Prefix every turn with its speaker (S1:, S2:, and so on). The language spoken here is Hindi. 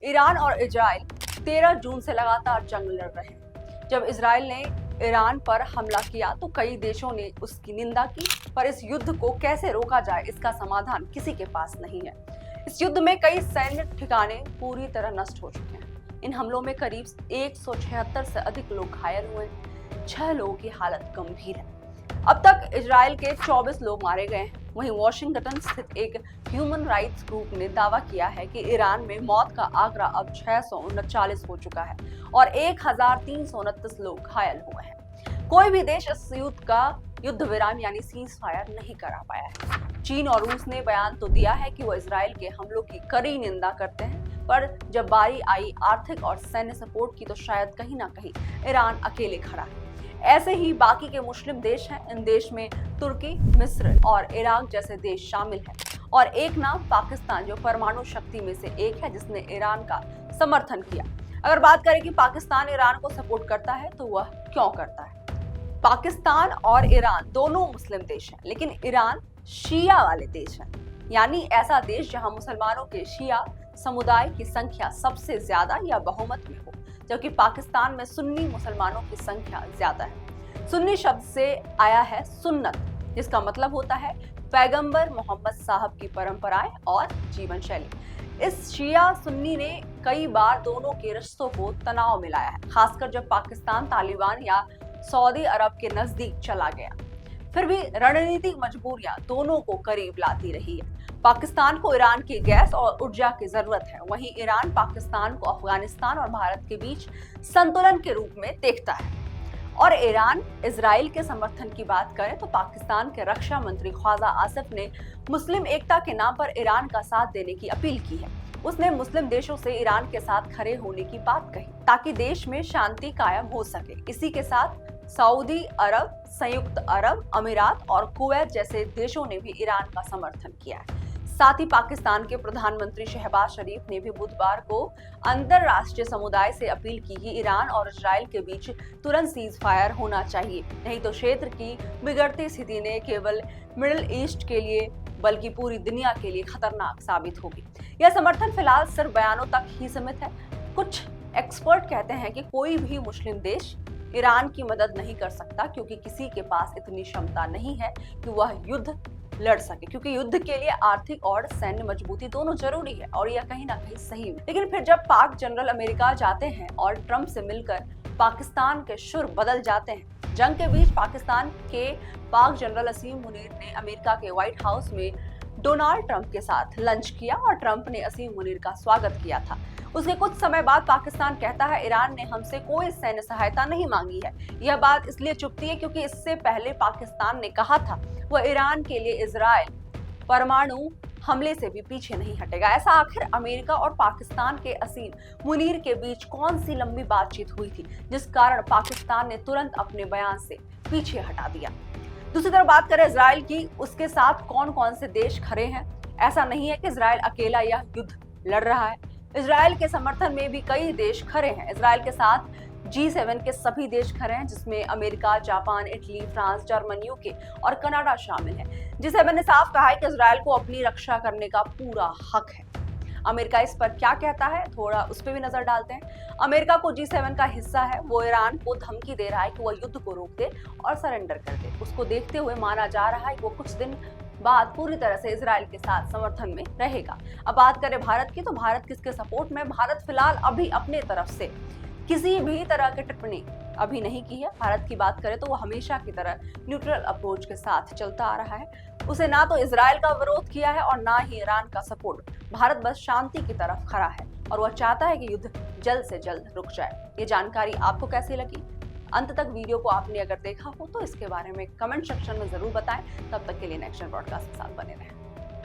S1: ईरान और इजराइल 13 जून से लगातार जंग लड़ रहे हैं। जब इजराइल ने ईरान पर हमला किया तो कई देशों ने उसकी निंदा की, पर इस युद्ध को कैसे रोका जाए इसका समाधान किसी के पास नहीं है। इस युद्ध में कई सैन्य ठिकाने पूरी तरह नष्ट हो चुके हैं। इन हमलों में करीब 176 से अधिक लोग घायल हुए हैं। 6 लोगों की हालत गंभीर है। अब तक इजराइल के 24 लोग मारे गए हैं। वहीं वॉशिंगटन स्थित एक ह्यूमन राइट्स ग्रुप ने दावा किया है कि ईरान में मौत का आंकड़ा अब 639 हो चुका है और 1329 लोग घायल हुए हैं। कोई भी देश इस युद्ध विराम यानी सीज फायर नहीं करा पाया है। चीन और रूस ने बयान तो दिया है कि वो इजराइल के हमलों की कड़ी निंदा करते हैं, पर जब बारी आई आर्थिक और सैन्य सपोर्ट की तो शायद कहीं ना कहीं ईरान अकेले खड़ा है। ऐसे ही बाकी के मुस्लिम देश हैं। इन देश में तुर्की, मिस्र और इराक जैसे देश शामिल हैं और एक नाम पाकिस्तान, जो परमाणु शक्ति में से एक है, जिसने ईरान का समर्थन किया। अगर बात करें कि पाकिस्तान ईरान को सपोर्ट करता है तो वह क्यों करता है? पाकिस्तान और ईरान दोनों मुस्लिम देश हैं, लेकिन ईरान शिया वाले देश हैं, यानी ऐसा देश जहां मुसलमानों के शिया समुदाय की संख्या सबसे ज्यादा या बहुमत में हो, जबकि पाकिस्तान में सुन्नी मुसलमानों की संख्या ज्यादा है। सुन्नी शब्द से आया है सुन्नत, जिसका मतलब होता है पैगंबर मोहम्मद साहब की परंपराएं और जीवन शैली। इस शिया सुन्नी ने कई बार दोनों के रिश्तों को तनाव में लाया है, खासकर जब पाकिस्तान तालिबान या सऊदी अरब के नजदीक चला गया। फिर भी रणनीतिक मजबूरियां दोनों को करीब लाती रही है। पाकिस्तान को ईरान की गैस और ऊर्जा की जरूरत है, वहीं ईरान पाकिस्तान को अफगानिस्तान और भारत के बीच संतुलन के रूप में देखता है। और ईरान इजराइल के समर्थन की बात करें तो पाकिस्तान के रक्षा मंत्री ख्वाजा आसिफ ने मुस्लिम एकता के नाम पर ईरान का साथ देने की अपील की है। उसने मुस्लिम देशों से ईरान के साथ खड़े होने की बात कही ताकि देश में शांति कायम हो सके। इसी के साथ सऊदी अरब, संयुक्त अरब अमीरात और कुवैत जैसे देशों ने भी ईरान का समर्थन किया है। साथ ही पाकिस्तान के प्रधानमंत्री शहबाज शरीफ ने भी बुधवार को अंतरराष्ट्रीय समुदाय से अपील की कि ईरान और इजराइल के बीच तुरंत सीज फायर होना चाहिए, नहीं तो क्षेत्र की बिगड़ती स्थिति ने केवल मिडिल ईस्ट के लिए बल्कि पूरी दुनिया के लिए खतरनाक साबित होगी। यह समर्थन फिलहाल सिर्फ बयानों तक ही सीमित है। कुछ एक्सपर्ट कहते हैं कि कोई भी मुस्लिम देश ईरान की मदद नहीं कर सकता, क्योंकि किसी के पास इतनी क्षमता नहीं है कि वह युद्ध लड़ सके, क्योंकि युद्ध के लिए आर्थिक और सैन्य मजबूती दोनों जरूरी है और यह कहीं ना कहीं सही है। लेकिन फिर जब पाक जनरल अमेरिका जाते हैं और ट्रंप से मिलकर पाकिस्तान के सुर बदल जाते हैं। जंग के बीच पाकिस्तान के पाक जनरल असीम मुनीर ने अमेरिका के व्हाइट हाउस में डोनाल्ड ट्रंप के साथ लंच किया और ट्रंप ने असीम मुनीर का स्वागत किया था। उसके कुछ समय बाद पाकिस्तान कहता है ईरान ने हमसे कोई सैन्य सहायता नहीं मांगी है। यह बात इसलिए चुपती है क्योंकि इससे पहले पाकिस्तान ने कहा था वह ईरान के लिए इजराइल परमाणु हमले से भी पीछे नहीं हटेगा। ऐसा आखिर अमेरिका और पाकिस्तान के असीम मुनीर के बीच कौन सी लंबी बातचीत हुई थी जिस कारण पाकिस्तान ने तुरंत अपने बयान से पीछे हटा दिया? दूसरी तरफ बात करें इजराइल की, उसके साथ कौन कौन से देश खड़े हैं। ऐसा नहीं है कि इजराइल अकेला यह युद्ध लड़ रहा है। इजराइल के समर्थन में भी कई देश खड़े हैं। इजराइल के साथ G7 के सभी देश खड़े हैं, जिसमें America, Japan, Italy, France, Germany, UK और कनाडा शामिल है। G7 ने साफ कहा है कि इजराइल को अपनी रक्षा करने का पूरा हक है। अमेरिका इस पर क्या कहता है, थोड़ा उस पर भी नजर डालते हैं। अमेरिका को G7 का हिस्सा है, वो ईरान को धमकी दे रहा है कि वह युद्ध को रोक दे और सरेंडर कर दे। उसको देखते हुए माना जा रहा है कि वो कुछ दिन बाद पूरी तरह से इजराइल के साथ समर्थन में रहेगा। अब बात करें भारत की, तो भारत किसके सपोर्ट में? भारत फिलहाल अभी अपने तरफ से किसी भी तरह की टिप्पणी अभी नहीं की है। भारत की बात करें तो वो हमेशा की तरह न्यूट्रल अप्रोच के साथ चलता आ रहा है। उसे ना तो इजराइल का विरोध किया है और ना ही ईरान का सपोर्ट। भारत बस शांति की तरफ खड़ा है और वह चाहता है कि युद्ध जल्द से जल्द रुक जाए। ये जानकारी आपको कैसी लगी? अंत तक वीडियो को आपने अगर देखा हो तो इसके बारे में कमेंट सेक्शन में जरूर बताएं। तब तक के लिए नेक्स्ट ब्रॉडकास्ट के साथ बने रहें।